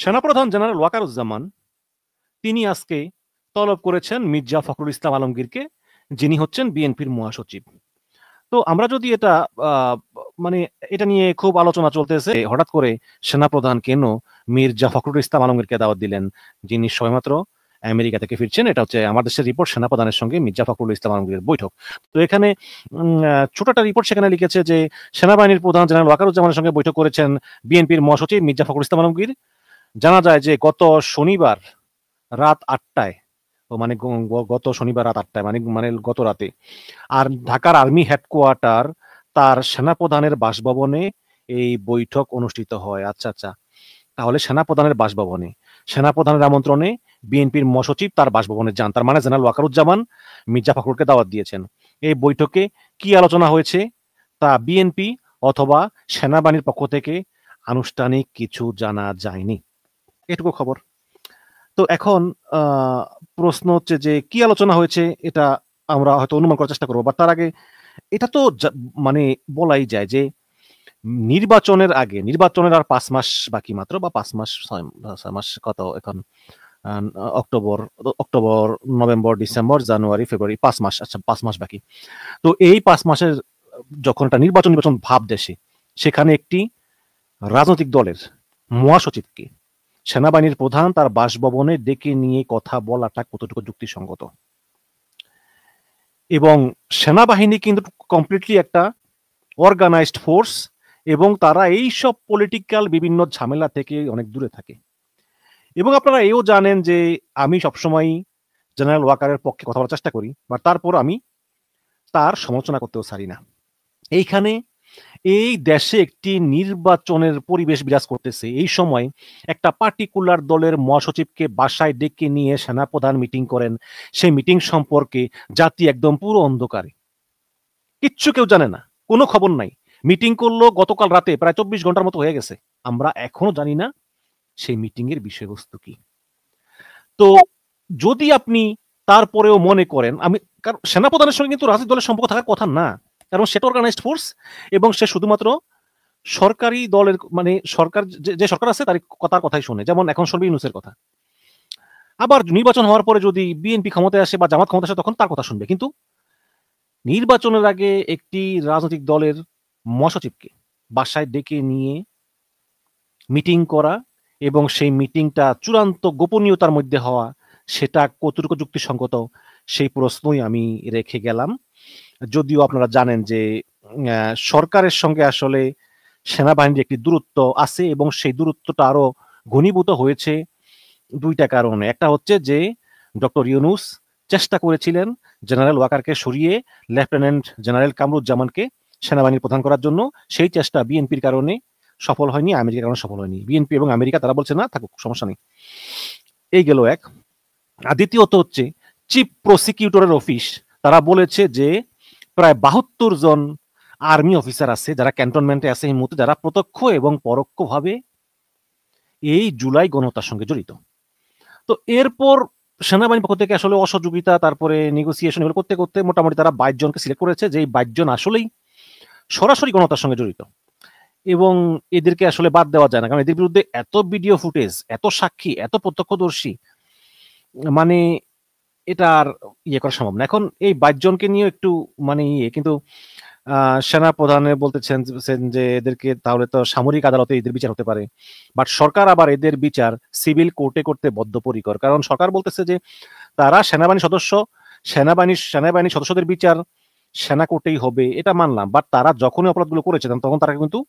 সেনাপ্রধান জেনারেল ওয়াকারুজ্জামান তিনি আজকে তলব করেছেন মির্জা ফখরুল ইসলাম আলমগীরকে, যিনি হচ্ছেন বিএনপির মহাসচিব। তো আমরা যদি এটা আহ, মানে এটা নিয়ে খুব আলোচনা চলতেছে, হঠাৎ করে সেনাপ্রধান কেন মির্জা ফখরুল ইসলাম আলমগীরকে দাওয়াত দিলেন, যিনি সবেমাত্র আমেরিকা থেকে ফিরছেন। এটা হচ্ছে আমার দেশের রিপোর্ট, সেনাপ্রধানের সঙ্গে মির্জা ফখরুল ইসলাম আলমগীরের বৈঠক। তো এখানে ছোট একটা রিপোর্ট সেখানে লিখেছে যে সেনাবাহিনীর প্রধান জেনারেল ওয়াকারুজ্জামানের সঙ্গে বৈঠক করেছেন বিএনপির মহাসচিব মির্জা ফখরুল ইসলাম আলমগীর। জানা যায় যে গত শনিবার রাত ৮টায়, মানে গত শনিবার রাত ৮টায়, মানে মানে গত রাতে, আর ঢাকার আর্মি হেডকোয়ার্টার তার সেনাপ্রধানের বাসভবনে এই বৈঠক অনুষ্ঠিত হয়। আচ্ছা আচ্ছা, তাহলে সেনাপ্রধানের বাসভবনে, সেনাপ্রধানের আমন্ত্রণে বিএনপির মহাসচিব তার বাসভবনে যান, তার মানে জেনারেল ওয়াকারুজ্জামান মির্জা ফখরুলকে দাওয়াত দিয়েছেন। এই বৈঠকে কি আলোচনা হয়েছে তা বিএনপি অথবা সেনাবাহিনীর পক্ষ থেকে আনুষ্ঠানিক কিছু জানা যায়নি, এটুকু খবর। তো এখন প্রশ্ন হচ্ছে যে কি আলোচনা হয়েছে, এটা আমরা হয়তো অনুমান করার চেষ্টা করবো, বাট তার আগে এটা তো মানে বলাই যায় যে নির্বাচনের আগে, নির্বাচনের আর 5 মাস বাকি মাত্র, বা 5 মাস 6 মাস, কত এখন, আহ, October October November December January February, 5 মাস, আচ্ছা 5 মাস বাকি। তো এই 5 মাসের যখন একটা নির্বাচন নির্বাচন ভাব দেশে, সেখানে একটি রাজনৈতিক দলের মহাসচিবকে সেনাবাহিনীর প্রধান তার বাসভবনে ডেকে নিয়ে কথা বলাটা কতটুকু যুক্তিসঙ্গত? এবং সেনাবাহিনী কিন্তু কমপ্লিটলি একটা অর্গানাইজড ফোর্স, এবং তারা এই সব পলিটিক্যাল বিভিন্ন ঝামেলা থেকে অনেক দূরে থাকে। এবং আপনারা এও জানেন যে আমি সবসময় জেনারেল ওয়াকারের পক্ষে কথা বলার চেষ্টা করি, বা তারপর আমি তার সমালোচনা করতেও ছাড়ি না। এইখানে এই দেশে একটি নির্বাচনের পরিবেশ বিরাজ করতেছে, এই সময় একটা পার্টিকুলার দলের মহাসচিবকে বাসায় ডেকে নিয়ে সেনাপ্রধান মিটিং করেন। সেই মিটিং সম্পর্কে জাতি একদম পুরো অন্ধকারে, কিচ্ছু কেউ জানে না, কোনো খবর নাই। মিটিং করলো গতকাল রাতে, প্রায় 24 ঘন্টার মতো হয়ে গেছে, আমরা এখনো জানি না সেই মিটিং এর বিষয়বস্তু কি। তো যদি আপনি তারপরেও মনে করেন, আমি, কারণ সেনাপ্রধানের সঙ্গে কিন্তু রাজনৈতিক দলের সম্পর্ক থাকার কথা না, কারণ সেটা অর্গানাইজড ফোর্স, এবং সে শুধুমাত্র সরকারি দলের, মানে সরকার যে সরকার আছে তার কথাই শুনে, যেমন এখন শুনবে ইউনূসের কথা। আবার নির্বাচন হওয়ার পরে যদি বিএনপি ক্ষমতায় আসে বা জামাত ক্ষমতায় আসে, তখন তার কথা শুনবে। কিন্তু নির্বাচনের আগে একটি রাজনৈতিক দলের মহাসচিবকে বাসায় ডেকে নিয়ে মিটিং করা, এবং সেই মিটিংটা চূড়ান্ত গোপনীয়তার মধ্যে হওয়া, সেটা কতটুকু যুক্তিসঙ্গত, সেই প্রশ্নই আমি রেখে গেলাম। যদিও আপনারা জানেন যে সরকারের সঙ্গে আসলে সেনাবাহিনীর একটি দূরত্ব আছে, এবং সেই দূরত্বটা আরো ঘনীভূত হয়েছে দুইটা কারণে। একটা হচ্ছে যে ডক্টর ইউনূস চেষ্টা করেছিলেন জেনারেল ওয়াকারকে সরিয়ে লেফটেন্যান্ট জেনারেল কামরুজ্জামানকে সেনাবাহিনীর প্রধান করার জন্য। সেই চেষ্টা বিএনপির কারণে সফল হয়নি, আমেরিকার কারণে সফল হয়নি। বিএনপি এবং আমেরিকা তারা বলছে না, থাকুক, সমস্যা নেই। এই গেল এক। আর দ্বিতীয়ত হচ্ছে চিফ প্রসিকিউটরের অফিস, তারা বলেছে যে প্রায় 72 জন আর্মি অফিসার আছে যারা ক্যান্টনমেন্টে আছে এই মুহূর্তে, যারা প্রত্যক্ষ এবং পরোক্ষভাবে এই জুলাই গণহত্যার সঙ্গে জড়িত। তো এরপর সেনাবাহিনীর পক্ষ থেকে আসলে অসহযোগিতা, তারপরে নেগোসিয়েশন, এগুলো করতে করতে মোটামুটি তারা 22 জনকে সিলেক্ট করেছে, যে এই 22 জন আসলেই সরাসরি গণহত্যার সঙ্গে জড়িত, এবং এদেরকে আসলে বাদ দেওয়া যায় না, কারণ এদের বিরুদ্ধে এত ভিডিও ফুটেজ, এত সাক্ষী, এত প্রত্যক্ষদর্শী, মানে এটা আর ইয়ে করা সম্ভব না। এখন এই 22 জনকে নিয়ে একটু মানে কিন্তু সেনা প্রধানে বলতেছেন যে এদেরকে তাহলে তো সামরিক আদালতে এদের বিচার হতে পারে, বাট সরকার আবার এদের বিচার সিভিল কোর্টে করতে বদ্ধপরিকর, কারণ সরকার বলতেছে যে তারা সেনাবাহিনী সদস্য, সেনাবাহিনী সদস্যদের বিচার সেনা কোর্টেই হবে। এটা মানলাম, বাট তারা যখনই অপরাধগুলো করেছে তখন তারা কিন্তু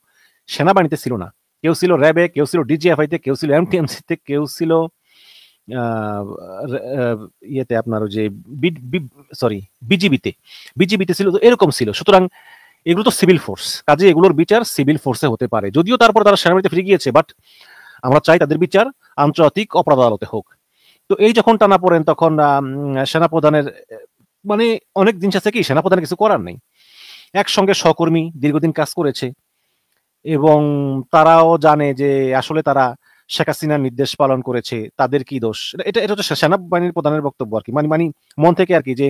সেনাবাহিনীতে ছিল না। কেউ ছিল র্যাবে, কেউ ছিল ডিজিএফআইতে, কেউ ছিল এমটিএমসিতে, কেউ ছিল ইয়েতে, আপনার যে সরি বিজিবিতে, বিজিবিতে ছিল, এরকম ছিল। সুতরাং এগুলো তো সিভিল ফোর্স, কাজে এগুলোর বিচার সিভিল ফোর্সে হতে পারে, যদিও তারপর তারা সেনাবাহিনীতে ফিরে গিয়েছে, বাট আমরা চাই তাদের বিচার আন্তর্জাতিক অপরাধ আদালতে হোক। তো এই যখন টানা পড়েন, তখন সেনাপ্রধানের মানে অনেক জিনিস আছে কি, সেনাপ্রধানের কিছু করার নেই। একসঙ্গে সহকর্মী দীর্ঘদিন কাজ করেছে, এবং তারাও জানে যে আসলে তারা শেখ হাসিনার নির্দেশ পালন করেছে, তাদের কি দোষ। এটা এটা হচ্ছে সেনাবাহিনীর প্রধানের বক্তব্য আর কি, মানে মানে মন থেকে আর কি, যে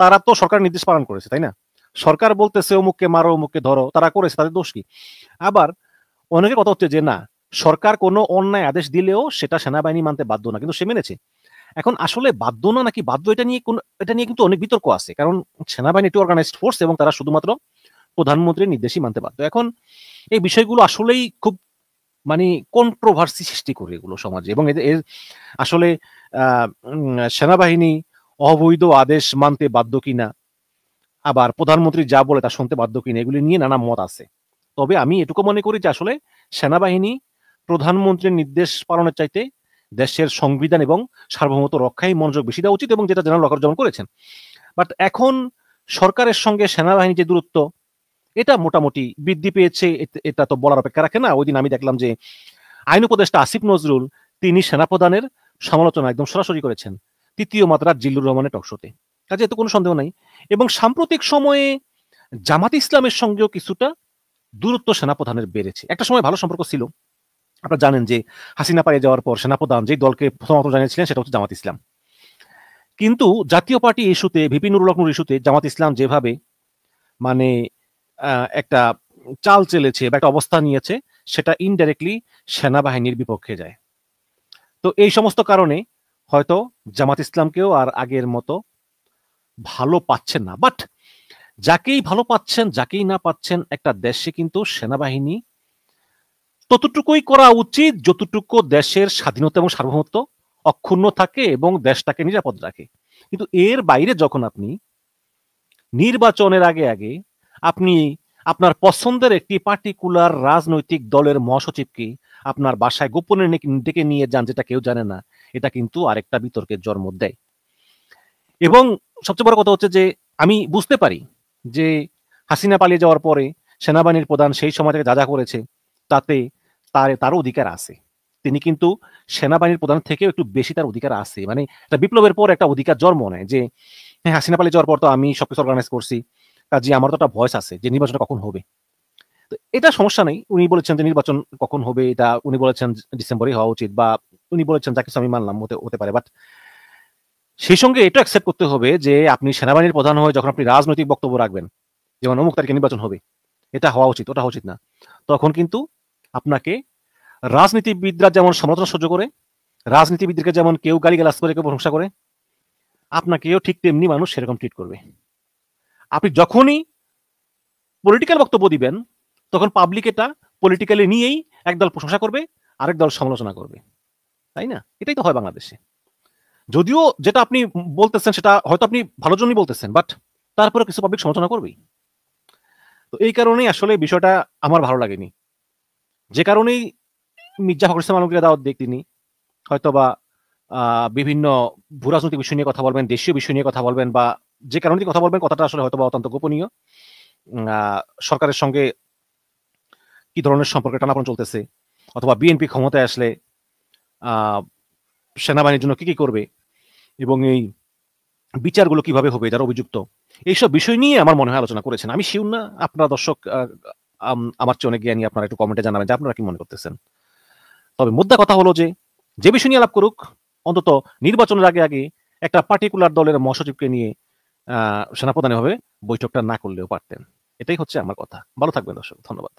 তারা তো সরকার নির্দেশ পালন করেছে, তাই না? সরকার বলতেছে অমুককে মারো, অমুককে ধরো, তারা করেছে, তাদের দোষ কি? আবার অনেকের কথা হচ্ছে যে না, সরকার কোনো অন্যায় আদেশ দিলেও সেটা সেনাবাহিনী মানতে বাধ্য না, কিন্তু সে মেনেছে। এখন আসলে বাধ্য না নাকি বাধ্য, এটা নিয়ে কিন্তু অনেক বিতর্ক আছে, কারণ সেনাবাহিনী একটি অর্গানাইজড ফোর্স এবং তারা শুধুমাত্র প্রধানমন্ত্রীর নির্দেশই মানতে বাধ্য। এখন এই বিষয়গুলো আসলেই খুব মানে কন্ট্রোভার্সি সৃষ্টি করে এগুলো সমাজে, এবং এর আসলে সেনাবাহিনী অবৈধ আদেশ মানতে বাধ্য কিনা, আবার প্রধানমন্ত্রী যা বলে তা শুনতে বাধ্য কিনা, এগুলি নিয়ে নানা মত আছে। তবে আমি এটুকু মনে করি যে আসলে সেনাবাহিনী প্রধানমন্ত্রীর নির্দেশ পালনের চাইতে দেশের সংবিধান এবং সার্বভৌমত্ব রক্ষায় মনোযোগ বেশি দেওয়া উচিত, এবং যেটা জেনারেল ওয়াকার যেমন করেছেন। বাট এখন সরকারের সঙ্গে সেনাবাহিনীর যে দূরত্ব, এটা মোটামুটি বৃদ্ধি পেয়েছে, এটা তো বলার অপেক্ষা রাখে না। ওই দিন আমি দেখলাম যে আইন উপদেষ্টা আসিফ নজরুল তিনি সেনাপ্রধানের সমালোচনা একদম সরাসরি করেছেন তৃতীয় মাত্রার জিল্লুর রহমানের টকশোতে। কাজে এতে কোনো সন্দেহ নাই। এবং সাম্প্রতিক সময়ে জামাত ইসলামের সঙ্গেও কিছুটা দূরত্ব সেনাপ্রধানের বেড়েছে। একটা সময় ভালো সম্পর্ক ছিল, আপনারা জানেন যে হাসিনা পালিয়ে যাওয়ার পর সেনাপ্রধান যে দলকে প্রথমত জানিয়েছিলেন সেটা হচ্ছে জামাত ইসলাম। কিন্তু জাতীয় পার্টি ইস্যুতে, ভিপি নুরুল হক নূর ইস্যুতে জামাত ইসলাম যেভাবে মানে একটা চাল চেলেছে বা একটা অবস্থা নিয়েছে, সেটা ইনডাইরেক্টলি সেনাবাহিনীর বিপক্ষে যায়। তো এই সমস্ত কারণে হয়তো জামাত ইসলামকেও আর আগের মতো ভালো পাচ্ছেন না। বাট যাকেই ভালো পাচ্ছেন, যাকেই না পাচ্ছেন, একটা দেশে কিন্তু সেনাবাহিনী ততটুকুই করা উচিত যতটুকু দেশের স্বাধীনতা এবং সার্বভৌমত্ব অক্ষুণ্ণ থাকে এবং দেশটাকে নিরাপদ রাখে। কিন্তু এর বাইরে যখন আপনি নির্বাচনের আগে আগে আপনি আপনার পছন্দের একটি পার্টিকুলার রাজনৈতিক দলের মহাসচিবকে আপনার বাসায় গোপনে ডেকে নিয়ে যান, যেটা কেউ জানে না, এটা কিন্তু আরেকটা বিতর্কের জন্ম দেয়। এবং সবচেয়ে বড় কথা হচ্ছে যে আমি বুঝতে পারি যে হাসিনা পালিয়ে যাওয়ার পরে সেনাবাহিনীর প্রধান সেই সময় থেকে যা যা করেছে তাতে তারও অধিকার আছে। তিনি কিন্তু সেনাবাহিনীর প্রধান থেকেও একটু বেশি তার অধিকার আছে, মানে একটা বিপ্লবের পর একটা অধিকার জন্ম নেয় যে হ্যাঁ, হাসিনা পালিয়ে যাওয়ার পর তো আমি সবকিছু অর্গানাইজ করছি, কাজে আমার তো একটা ভয়েস আছে যে নির্বাচনটা কখন হবে। তো এটা সমস্যা নেই, উনি বলেছেন যে নির্বাচন কখন হবে, এটা উনি বলেছেন ডিসেম্বরে হওয়া উচিত, বা উনি বলেছেন যা কিছু আমি মানলাম হতে পারে। বাট সেই সঙ্গে এটা অ্যাকসেপ্ট করতে হবে যে আপনি সেনাবাহিনীর প্রধান হয়ে যখন আপনি রাজনৈতিক বক্তব্য রাখবেন, যেমন অমুক তারিখে নির্বাচন হবে, এটা হওয়া উচিত, ওটা উচিত না, তখন কিন্তু আপনাকে রাজনীতিবিদরা যেমন সমালোচনা সহ্য করে, রাজনীতিবিদদেরকে যেমন কেউ গালিগালাজ করে, কেউ প্রশংসা করে, আপনাকেও ঠিক তেমনি মানুষ সেরকম ট্রিট করবে। আপনি যখনই পলিটিক্যাল বক্তব্য দিবেন, তখন পাবলিক এটা পলিটিক্যালি নিয়েই একদল প্রশংসা করবে, আরেক দল সমালোচনা করবে, তাই না? এটাই তো হয় বাংলাদেশে। যদিও যেটা আপনি বলতেছেন সেটা হয়তো আপনি ভালোর জন্যই বলতেছেন, বাট তারপরে কিছু পাবলিক সমালোচনা করবেই। তো এই কারণেই আসলে বিষয়টা আমার ভালো লাগেনি। যে কারণেই মির্জা ফখরুল ইসলাম আলমগীরের দাওয়াত দেই তিনি হয়তোবা বিভিন্ন ভূরাজনৈতিক বিষয় নিয়ে কথা বলবেন, দেশীয় বিষয় নিয়ে কথা বলবেন, বা যে কারণে কথা বলবেন কথাটা আসলে হয়তোবা অত্যন্ত গোপনীয়। সরকারের সঙ্গে কি ধরনের সম্পর্কে টানাপোড়েন চলতেছে, অথবা বিএনপি ক্ষমতায় আসলে আ সেনাবাহিনীর জন্য কি করবে, এবং এই বিচারগুলো কিভাবে হবে যারা অভিযুক্ত, এইসব বিষয় নিয়ে আমার মনে হয় আলোচনা করেছেন। আমি শিওর না, আপনারা দর্শক আমার চেয়ে অনেক জ্ঞানী, আপনারা একটু কমেন্টে জানাবেন যে আপনারা কি মনে করতেছেন। তবে মুদ্রা কথা হলো যে বিষয় নিয়ে আলাপ করুক, অন্তত নির্বাচনের আগে আগে একটা পার্টিকুলার দলের মহাসচিবকে নিয়ে সেনাপ্রধান এভাবে বৈঠকটা না করলেও পারতেন। এটাই হচ্ছে আমার কথা। ভালো থাকবেন দর্শক। ধন্যবাদ।